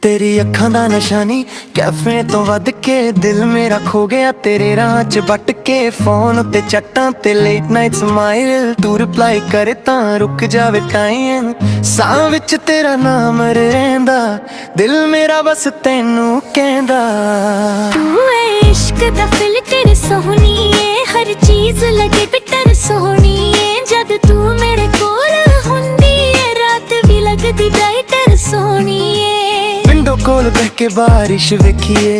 तेरी अखां दा नशा नी कैफे तो वध के दिल मेरा खो गया तेरे राह च बट के फोन ते चट्टां ते लेट नाइट स्माइल तू रिप्लाई करे तां रुक जावे टाइम साह विच तेरा नाम रहिंदा दिल मेरा बस तैनू कहंदा तू है इश्क दा फिल्टर सोहणीए हर चीज लगे बिटर सोहणीए जद तू मेरे कोल हुंदी है रात भी लगदी ब्राइटर सोहणीए विंडो कोल बह के बारिश वेखिए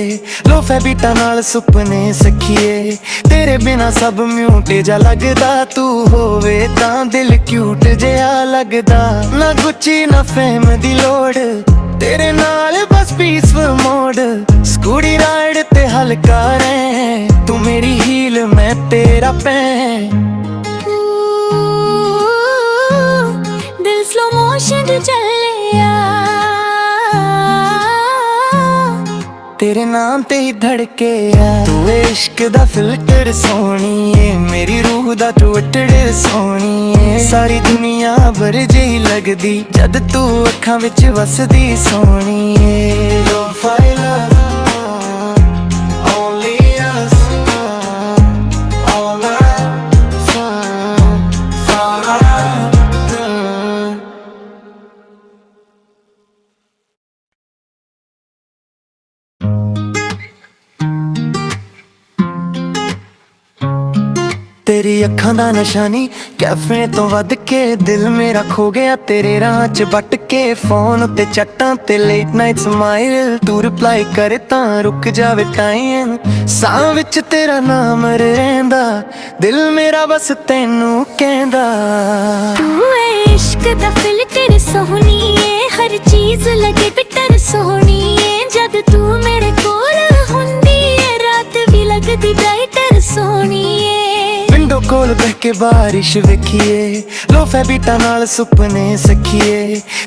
लो फैबिटा नाल सुपने सखिए तेरे बिना सब म्यूटे जा लगदा तू होवे तां दिल क्यूट जिहा लगदा ना गुच्ची ना फेम दी लोड़ तेरे नाल बस पीसफुल मोड स्कूटी राइड ते हल्का रहे तू मेरी हील मैं तेरा पैं दिल स्लो मोशन चलिया तेरे नाम ते ही धड़के आ तू इश्क दा फिल्टर सोहणीए मेरी रूह दा टूटड़ सोहणीए सारी दुनिया बर जेही लगदी जद तू अखां विच वसदी सोहणीए लो फाइला तेरी अखां दा नशा नी कैफे तो वध के दिल मेरा खो गया तेरे राह च बट के फोन ते चट्टां ते लेट नाइट स्माइल तू रिप्लाई करे तां रुक जावे टाइम साह विच तेरा नाम रहिंदा दिल मेरा बस तैनू कहंदा तू है इश्क दा फिल्टर सोहणीए हर चीज लगे बिटर सोहणीए जद तू मेरे कोल हुंदी है रात भी लगदी ब्राइटर सोहणीए विंडो कोल बह के बारिश वेखिए लो फैबिटा नाल सुपने सखिए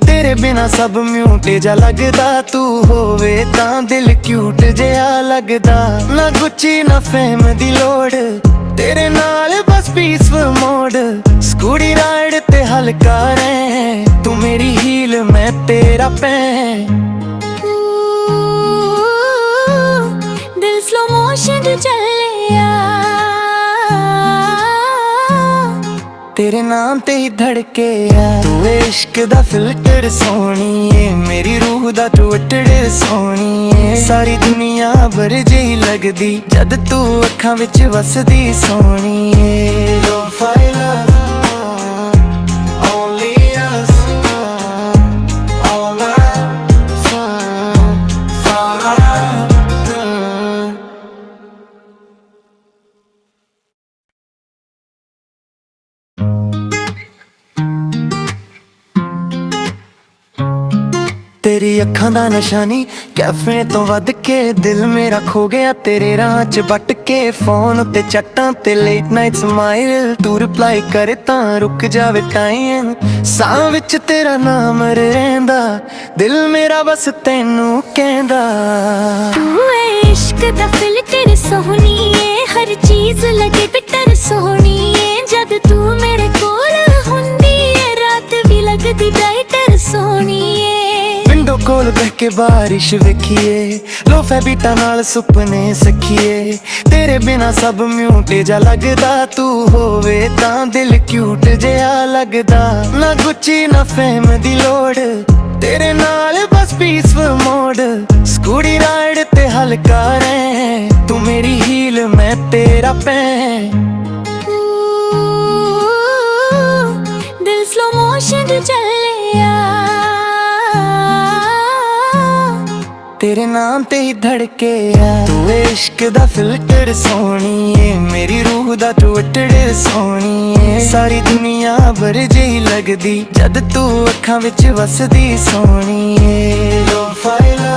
तेरे बिना सब म्यूटे जा लगदा तू होवे तां दिल क्यूट जिहा लगदा ना गुच्ची ना फेम दी लोड़ तेरे नाल बस पीसफुल मोड स्कूटी राइड ते हल्का रहे तू मेरी हील मैं तेरा पैं दिल स्लो मोशन चलिया तेरे नाम ते ही धड़के आ तू इश्क दा फिल्टर सोहणीए मेरी रूह दा टूटड़ सोहणीए सारी दुनिया बर जेही लगदी जद तू अखां विच वसदी सोहणीए लो फाइला तेरी अखां दा नशा नी कैफे तो वध के दिल मेरा खो गया तेरे राह च बट के फोन ते चट्टां ते लेट नाइट स्माइल तू रिप्लाई करे तां रुक जावे टाइम साह विच तेरा नाम रहिंदा दिल मेरा बस तैनू कहंदा तू है इश्क दा फिल्टर सोहणीए हर चीज लगे बिटर सोहणीए जद तू मेरे कोल हुंदी है रात भी लगदी ब्राइटर सोहणीए विंडो कोल बह के बारिश वेखिए लो फैबिटा नाल सुपने सखिए तेरे बिना सब म्यूटे जा लगदा तू होवे तां दिल क्यूट जिहा लगदा ना गुच्ची ना फेम दी लोड़ तेरे नाल बस पीसफुल मोड स्कूटी राइड ते हल्का रहे तू मेरी हील मैं तेरा पैं दिल स्लो मोशन चलिया तेरे नाम ते ही धड़के आ तू इश्क दा फिल्टर सोहणीए मेरी रूह दा टूटड़ सोहणीए सारी दुनिया बर जेही लगदी जद तू अखां विच वसदी सोहणीए लो फाइला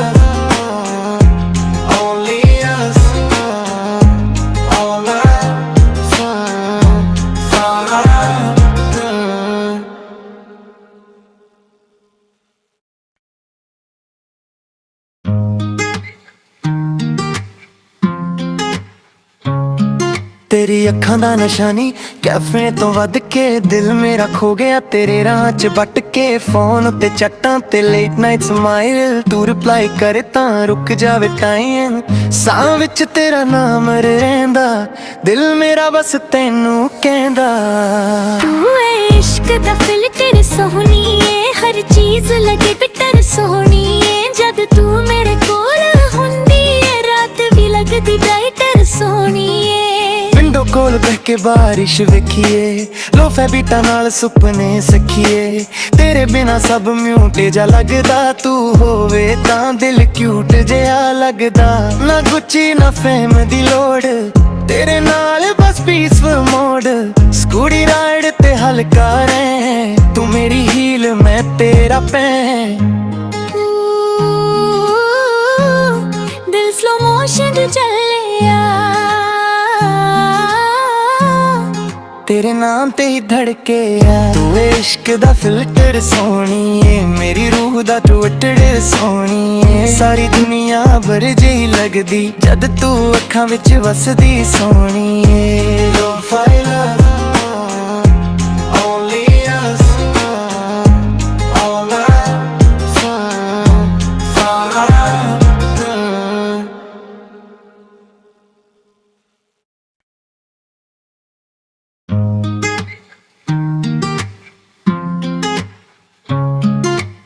तेरी अखां दा नशा नी कैफे तो वध के दिल मेरा खो गया तेरे राह च बट के फोन ते चट्टां ते लेट नाइट स्माइल तू रिप्लाई करे तां रुक जावे टाइम साह विच तेरा नाम रहिंदा दिल मेरा बस तैनू कहंदा तू है इश्क दा फिल्टर सोहनी है हर चीज लगे बिटर सोहनी है जद तू मेरे कोल हुंदी है रात भी लगदी ब्राइटर सोहनी है विंडो कोल बह के बारिश वेखिए लो फैबिटा नाल सुपने सखिए तेरे बिना सब म्यूटे जा लगदा तू होवे तां दिल क्यूट जिहा लगदा ना गुच्ची ना फेम दी लोड़ तेरे नाल बस पीसफुल मोड स्कूटी राइड ते हल्का रैं तू मेरी हील मैं तेरा पैं दिल स्लो मोशन च चलिया तेरे नाम ते ही धड़के आ तू इश्क दा फिल्टर सोहनी है मेरी रूह दा टूटड़ सोहनी है सारी दुनिया बर जेही लगदी जद तू अखां विच वसदी सोहनी है लो file only us all us far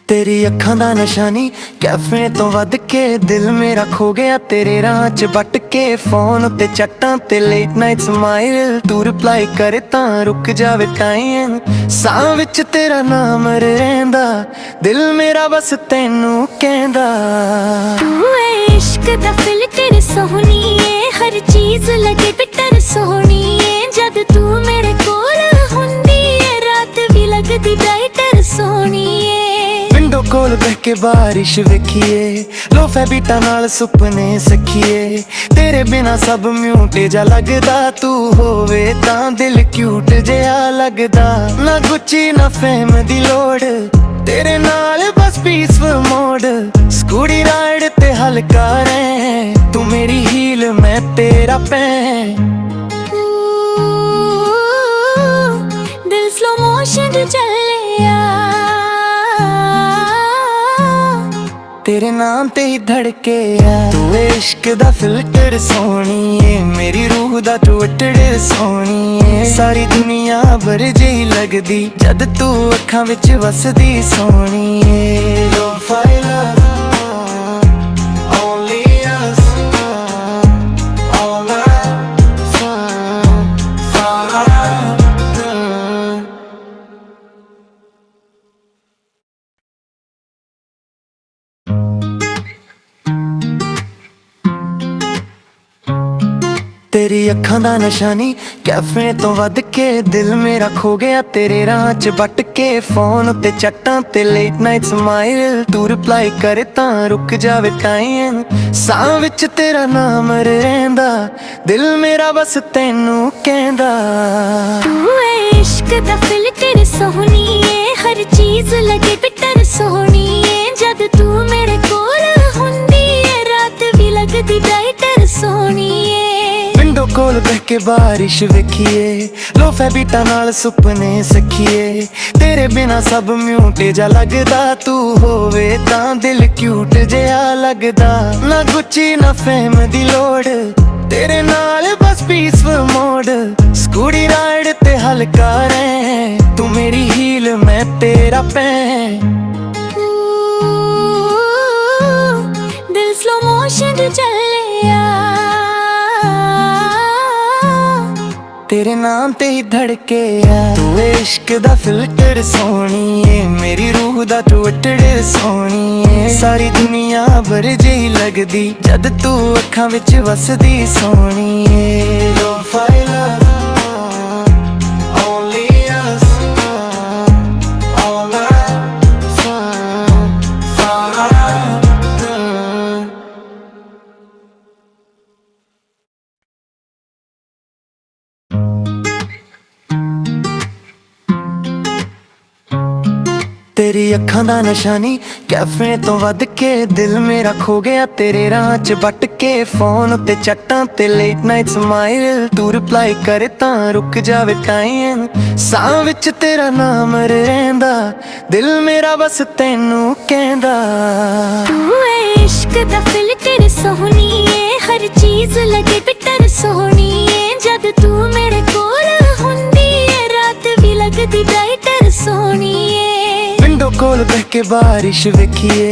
तेरी अखां दा नशा नी कैफे तो वध के दिल मेरा खो गया तेरे राह च बट के फोन ते चट्टां ते लेट नाइट स्माइल तू रिप्लाई करे तां रुक जावे टाइम साह विच तेरा नाम रहिंदा दिल मेरा बस तैनू कहंदा तू है इश्क दा फिल्टर सोहनी है हर चीज लगे बिटर सोहनी है जद तू मेरे कोल हुंदी है रात भी लगदी ब्राइटर सोहनी है विंडो कोल बह के बारिश वेखिए लो फैबिटा नाल सुपने सखिए तेरे बिना सब म्यूटे जा लगदा तू होवे तां दिल क्यूट जिहा लगदा ना गुच्ची ना फेम दी लोड़ तेरे नाल बस पीसफुल मोड स्कूटी राइड ते हल्का रैं तू मेरी हील मैं तेरा पैं दिल स्लो मोशन च चलिया तेरे नाम ते ही धड़के आ तू इश्क दा फिल्टर सोहनी है मेरी रूह दा टूटड़ सोहनी है सारी दुनिया बर जेही लगदी जद तू अखां विच वसदी सोहनी है लो file only us all us far तेरी अखां दा नशा नी कैफे तो वध के दिल मेरा खो गया तेरे राह च बट के फोन ते चट्टां ते लेट नाइट स्माइल तू रिप्लाई करे तां रुक जावे टाइम साह विच तेरा नाम रहिंदा दिल मेरा बस तैनू कहंदा तू है इश्क दा फिल्टर सोहनी है हर चीज लगे बिटर सोहनी है जद तू मेरे कोल हुंदी है रात भी लगदी ब्राइटर सोहनी है विंडो कोल बह के बारिश वेखिए लो फैबिटा नाल सुपने सखिए तेरे बिना सब म्यूटे जा लगदा तू होवे तां दिल क्यूट जिहा लगदा ना गुच्ची ना फेम दी लोड़ तेरे नाल बस पीसफुल मोड स्कूटी राइड ते हल्का रैं तू मेरी हील मैं तेरा पैं दिल स्लो मोशन च चलिया तेरे नाम ते ही धड़के आ तू इश्क दा फिल्टर सोहनी है मेरी रूह दा टूटड़ सोहनी है सारी दुनिया बर जेही लगदी जद तू अखां विच वसदी सोहनी है लो file only us all us far तेरी अखां दा नशानी कैफे तो वध के दिल मेरा खो गया तेरे राह च बट के फोन ते चट्टां ते लेट नाइट स्माइल तू रिप्लाई करे तां रुक जावे टाइम साह विच तेरा नाम रहिंदा दिल मेरा बस तैनू कहंदा तू है इश्क दा फिल्टर सोहणीए हर चीज लगे बिटर सोहणीए जद तू मेरे कोल हुंदी है रात भी लगदी ब्राइटर सोहणीए विंडो कोल बह के बारिश वेखिए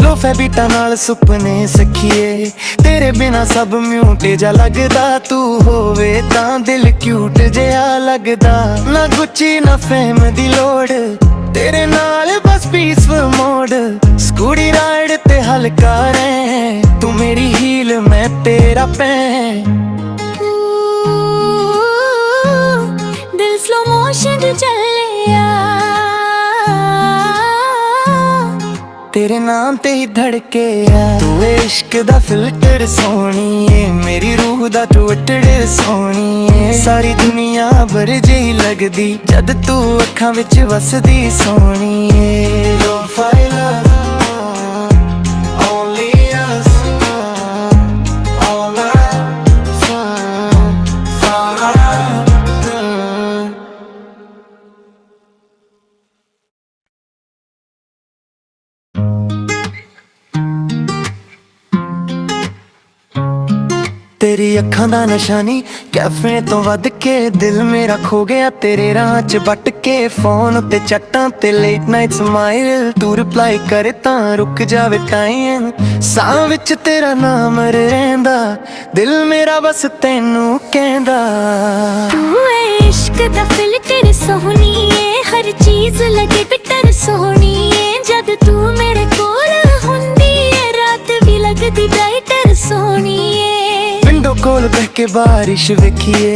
लो फैबिटा नाल सुपने सखिए तेरे बिना सब म्यूटे जा लगदा तू होवे तां दिल क्यूट जिहा लगदा ना गुच्ची ना फेम दी लोड़ तेरे नाल बस पीसफुल मोड स्कूटी राइड ते हल्का रैं तू मेरी हील मैं तेरा पैं दिल स्लो मोशन च चलिया तेरे नाम ते ही धड़के आ तू इश्क दा फिल्टर सोहणीए मेरी रूह दा टूटड़ सोहणीए सारी दुनिया भर जेही लगदी जद तू अखां विच वसदी सोहणीए Don't fight love, only us, all night, far out. तेरी अखां दा नशानी कैफे तो वध के दिल मेरा खो गया तेरे राह च बट के फोन ते चट्टां ते लेट नाइट स्माइल तू रिप्लाई करे तां रुक जावे टाइम साह विच तेरा नाम रहिंदा दिल मेरा बस तैनू कहंदा तू है इश्क दा फिल्टर सोहणीए हर चीज लगे बिटर सोहणीए जद तू मेरे कोल हुंदी है रात भी लगदी ब्राइटर सोहणीए विंडो कोल बह के बारिश वेखिए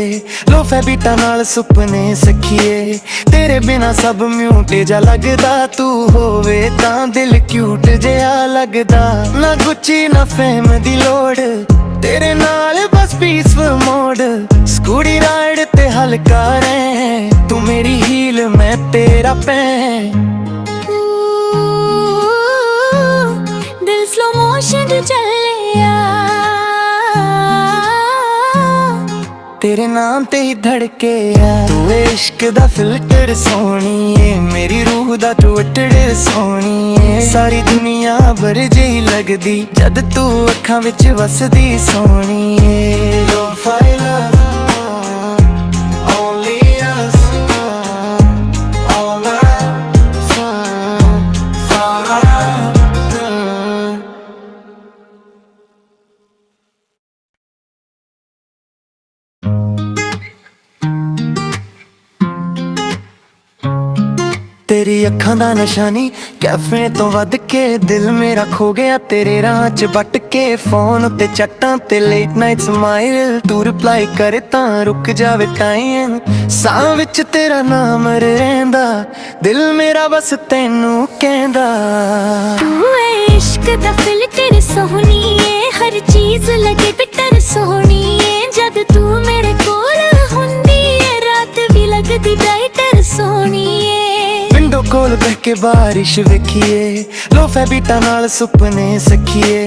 लो फैबिटा नाल सुपने सखिए तेरे बिना सब म्यूटे जा लगदा तू होवे तां दिल क्यूट जिहा लगदा ना गुच्ची ना फेम दी लोड़ तेरे नाल बस पीसफुल मोड स्कूटी राइड ते हल्का रैं तू मेरी हील मैं तेरा पैं दिल स्लो मोशन च चलिया तेरे नाम ते ही धड़के आ तू इश्क दा फिल्टर सोहणीए मेरी रूह दा टूटड़ सोहणीए सारी दुनिया भर जेही लगदी जद तू अखां विच वसदी सोहणीए Don't fight love, only us, all night, far out. तेरी अखां दा नशानी कैफे तो वध के दिल मेरा खो गया तेरे राह च बट के फोन ते चट्टां ते लेट नाइट स्माइल तू रिप्लाई करे तां रुक जावे टाइम साह विच तेरा नाम रहिंदा दिल मेरा बस तैनू कहंदा तू है इश्क दा फिल्टर सोहणीए हर चीज लगे बिटर सोहणीए जद तू मेरे कोल हुंदी है रात भी लगदी ब्राइटर सोहणीए विंडो कोल बह के बारिश वेखिए लो फैबिटा नाल सुपने सखिए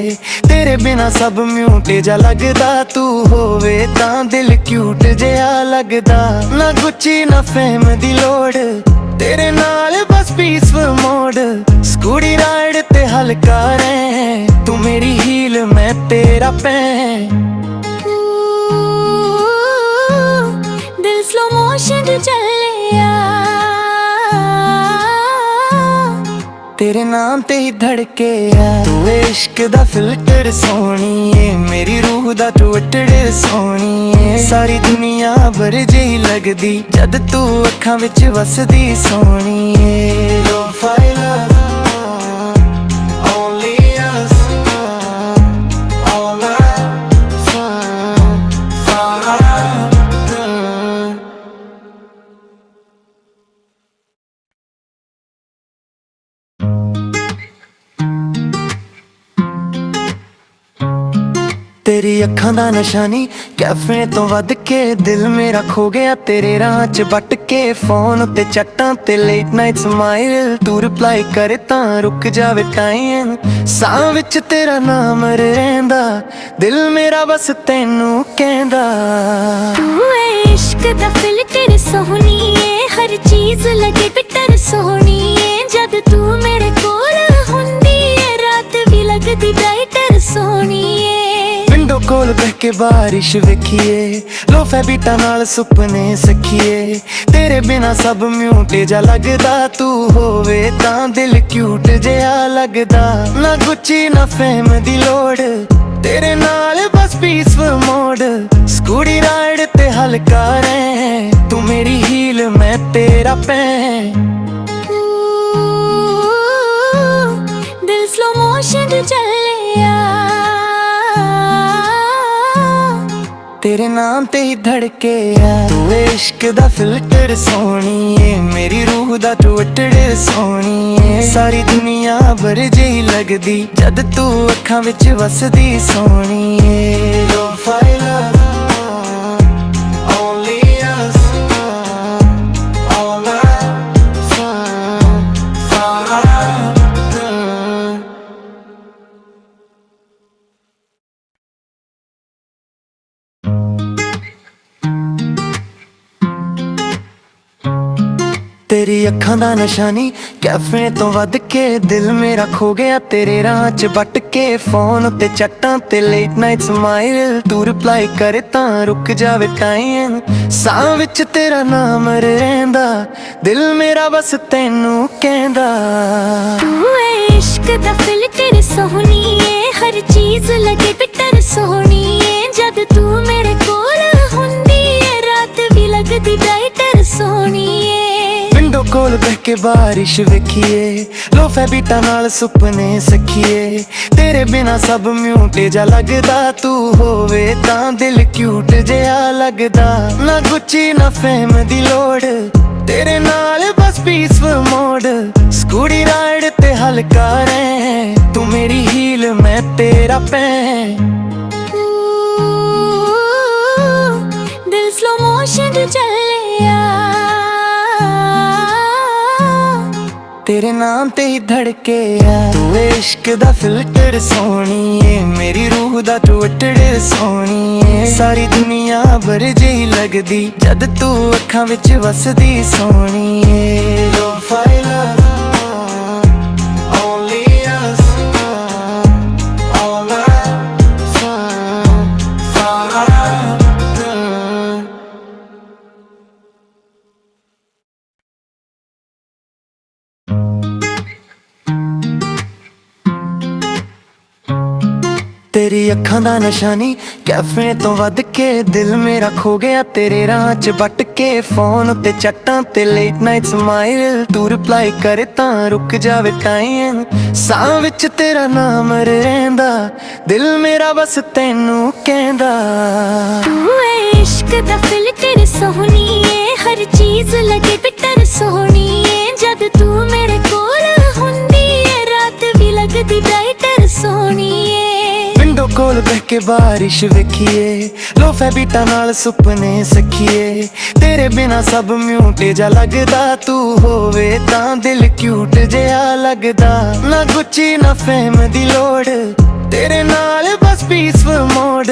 तेरे बिना सब म्यूटे जा लगदा तू होवे तां दिल क्यूट जिहा लगदा ना गुच्ची ना फेम दी लोड़ तेरे नाल बस पीसफुल मोड स्कूटी राइड ते हल्का रैं तू मेरी हील मैं तेरा पैं दिल स्लो मोशन च चलिया तेरे नाम ते ही धड़के आ तू इश्क दा फिल्टर सोहणीए मेरी रूह दा टूटड़ सोहणीए सारी दुनिया भर जेही लगदी जद तू अखां विच वसदी सोहणीए Don't fight love, only us, all night, far out. तेरी तेरी अखां दा नशानी कैफे तो वध के दिल मेरा खो गया तेरे राह च बट के फोन ते चट्टां ते लेट नाइट स्माइल तू रिप्लाई करे तां रुक जावे टाइम साह विच तेरा नाम रहिंदा दिल मेरा बस तैनू कहंदा तू है इश्क दा फिल्टर सोहणीए हर चीज लगे बिटर सोहणीए जद तू मेरे कोल हुंदी है रात भी लगदी ब्राइटर सोहणीए विंडो कोल बह के बारिश वेखिए लो फैबिटा नाल सुपने सखिए तेरे बिना सब म्यूटे जा लगदा तू होवे तां दिल क्यूट जिहा लगदा ना गुच्ची ना फेम दी लोड़ तेरे नाल बस पीसफुल मोड स्कूटी राइड ते हल्का रहे तू मेरी हील मैं तेरा पैं दिल स्लो मोशन च चलिया तेरे नाम ते ही धड़के आ तू इश्क दा फिल्टर सोहणीए मेरी रूह दा टूटड़ सोहणीए सारी दुनिया बर जेही लगदी जद तू अखां विच वसदी सोहणीए लो फाइल only us all तेरी अखां दा नशानी कैफे तो वध के दिल मेरा खो गया तेरे राह च बट के फोन ते चट्टां ते लेट नाइट स्माइल तू रिप्लाई करे तां रुक जावे टाइम साह विच तेरा नाम रहिंदा दिल मेरा बस तैनू कहंदा तू है इश्क दा फिल्टर सोहणीए हर चीज लगे बिटर सोहणीए जद तू मेरे कोल हुंदी है रात भी लगदी ब्राइटर सोहणीए विंडो कोल बह के बारिश वेखिए लो फैबिटा नाल सुपने सखिए तेरे बिना सब म्यूटे जा लगदा तू होवे तां दिल क्यूट जिहा लगदा ना गुच्ची ना फेम दी लोड़ तेरे नाल बस पीसफुल मोड स्कूटी राइड ते हल्का रहे तू मेरी हील मैं तेरा पैं दिल स्लो मोशन च चलिया तेरे नाम ते ही धड़के आ तू इश्क दा फिल्टर सोहणीए मेरी रूह दा टूटड़ सोहणीए सारी दुनिया बर जेही लगदी जद तू अखां विच वसदी सोहणीए लो फाइल only us all तेरी अखां दा नशानी कैफे तो वध के दिल मेरा खो गया तेरे राह च बट के फोन ते चट्टां ते लेट नाइट स्माइल तू रिप्लाई करे तां रुक जावे टाइम साह विच तेरा नाम रहिंदा दिल मेरा बस तैनू कहंदा तू है इश्क दा फिल्टर सोहणीए हर चीज लगे बिटर सोहणीए जद तू मेरे कोल हुंदी है रात भी लगदी ब्राइटर सोहणीए विंडो कोल बह के बारिश वेखिए लो फैबिटा नाल सुपने सखिए तेरे बिना सब म्यूटे जा लगदा तू होवे तां दिल क्यूट जिहा लगदा ना गुच्ची ना फेम दी लोड़ तेरे नाल बस पीसफुल मोड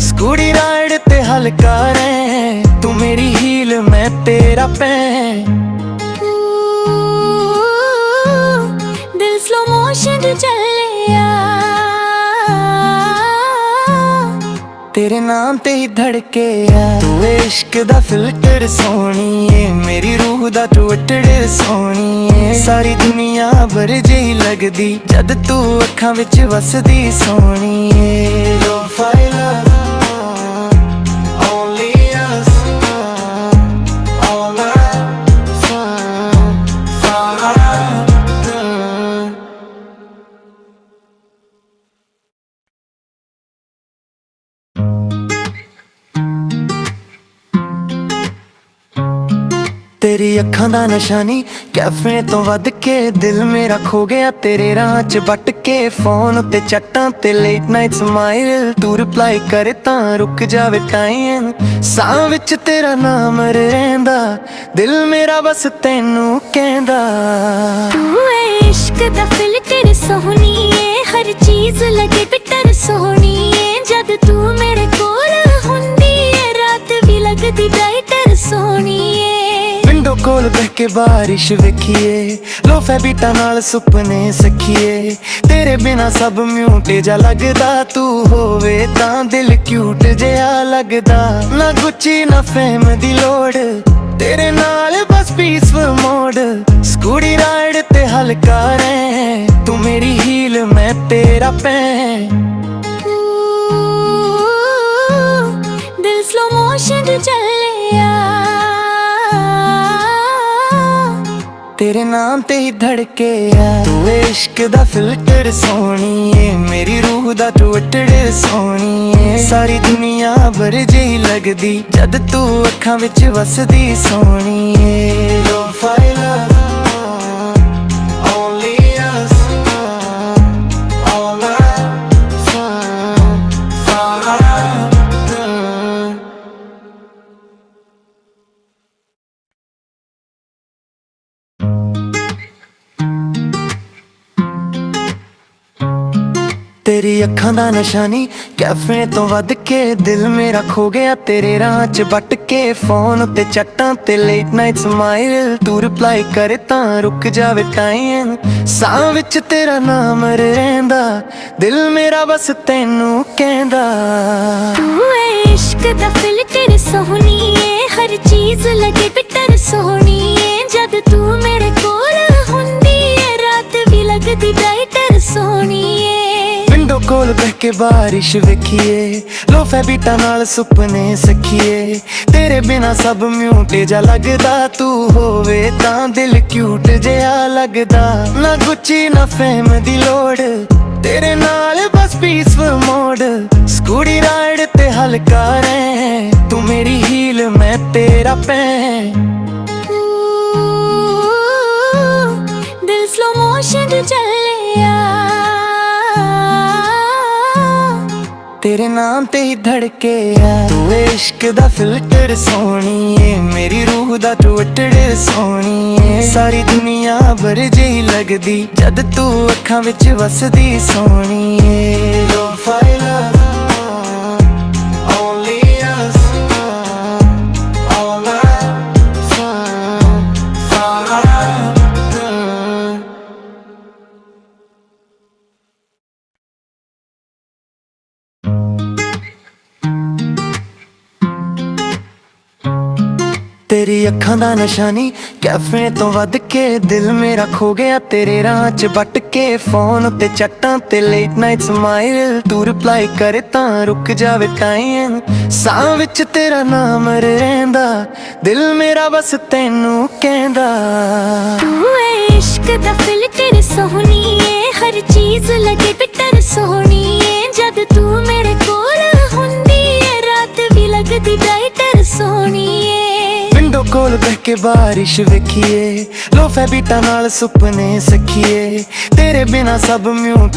स्कूटी राइड ते हल्का रहे तू मेरी हील मैं तेरा पैं दिल स्लो मोशन च चलिया तेरे नाम ते ही धड़के आ तू इश्क दा फिल्टर सोहणीए मेरी रूह दा टूटड़ सोहणीए सारी दुनिया बर जेही लगदी जद तू अखां विच वसदी सोहणीए लो फाइल only us all तेरी अखां दा नशा नी कैफे तो वध के दिल मेरा खो गया तेरे राह च बट के फोन ते चट्टां ते लेट नाइट स्माइल तू रिप्लाई करे तां रुक जावे टाइम साह विच तेरा नाम रहिंदा दिल मेरा बस तैनू कहंदा तू है इश्क दा फिल्टर सोहणीए हर चीज लगे बिटर सोहणीए जद तू मेरे कोल हुंदी है रात भी लगदी ब्राइटर सोहणीए विंडो कोल बह के बारिश वेखिए लो फैबिटा नाल सुपने सखिए तेरे बिना सब म्यूटे जा लगदा तू होवे तां दिल क्यूट जिहा लगदा ना गुच्ची ना फेम दी लोड़ तेरे नाल बस पीसफुल मोड स्कूटी राइड ते हल्का रहे तू मेरी हील मैं तेरा पैं दिल स्लो मोशन च चलिया तेरे नाम ते ही धड़के तू इश्क दा फिल्टर सोहणीए मेरी रूह दा टूटड़ सोहणीए सारी दुनिया बर जेही लगदी जद तू अखां विच वसदी सोहणीए लो फाइल तेरी अखां दा नशा नी कैफे तो वध के दिल मेरा खो गया तेरे राह च बट के फोन ते चट्टां ते लेट नाइट स्माइल तू रिप्लाई करे तां रुक जावे टाइम साह विच तेरा नाम रहिंदा दिल मेरा बस तैनू कहंदा तू है इश्क दा फिल्टर सोहणीए हर चीज लगे बिटर सोहणीए जद तू मेरे कोल हुंदी है रात भी लगदी ब्राइटर सोहणीए विंडो कोल बह के बारिश वेखिए लो फैबिटा नाल सुपने सखिए तेरे बिना सब म्यूटे जा लगदा तू होवे तां दिल क्यूट जिहा लगदा ना गुच्ची ना फेम दी लोड़ तेरे नाल बस पीसफुल मोड स्कूटी राइड ते हल्का रहे तू मेरी हील मैं तेरा पैं दिल स्लो मोशन च चलिया तेरे नाम ते ही धड़के तू इश्क दा फिल्टर सोहणीए मेरी रूह दा टूटड़ सोहणीए सारी दुनिया बर जेही लगदी जद तू अखां विच वसदी सोहणीए लो फाइल तेरी अखां दा नशा नी कैफे तो वध के दिल मेरा खो गया तेरे राह च बट के फोन ते चट्टां ते लेट नाइट स्माइल तू रिप्लाई करे तां रुक जावे टाइम साह विच तेरा नाम रहिंदा दिल मेरा बस तैनू कहंदा तू है इश्क दा फिल्टर सोहणीए हर चीज लगे बिटर सोहणीए जद तू मेरे कोल हुंदी है रात भी लगदी ब्राइटर सोहणीए विंडो कोल बह के बारिश वेखिए लो फैबिटा नाल सुपने सखिए तेरे बिना सब म्यूट